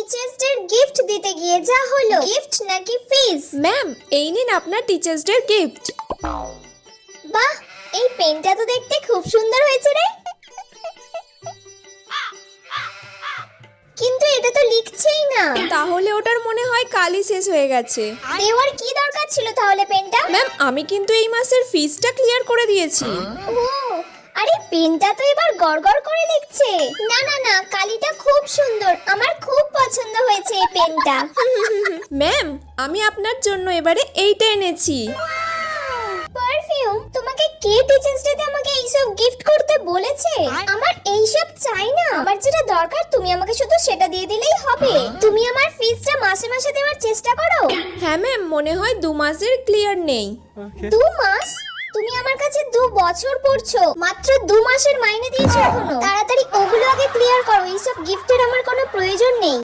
Teachers day gift দিতে গিয়ে যা হলো, গিফট নাকি ফিজ? ম্যাম, এই নিন আপনার টিচার্স ডে গিফট। বাহ, এই পেনটা তো দেখতে খুব সুন্দর হয়েছে রে, কিন্তু এটা তো লিখছেই না। তাহলে ওটার মনে হয় কালই শেষ হয়ে গেছে। দেওয়ার কি দরকার ছিল তাহলে পেনটা? ম্যাম, আমি কিন্তু এই মাসের ফিজটা ক্লিয়ার করে দিয়েছি। ও, আরে পেনটা তো এবার গড়গড় করে লিখছে। না না না, কালিটা খুব সুন্দর, আমার খুব পছন্দ হয়েছে এই পেনটা। ম্যাম, আমি আপনার জন্য এবারে এইটা এনেছি। পারফিউম? তোমাকে কে টিচার্স ডে তে আমাকে এইসব গিফট করতে বলেছে? আমার এইসব চাই না, আমার যেটা দরকার তুমি আমাকে শুধু সেটা দিয়ে দিলেই হবে। তুমি আমার ফিজটা মাসে মাসে দেওয়ার চেষ্টা করো। হ্যাঁ ম্যাম, মনে হয় 2 মাসের ক্লিয়ার নেই। 2 মাস? তুমি আমার কাছে 2 বছর পড়ছো, মাত্র 2 মাসের মাইনে দিয়েছো এখনো। তাড়াতাড়ি ওগুলো আগে ক্লিয়ার করো, এইসব গিফটের আমার কোনো প্রয়োজন নেই।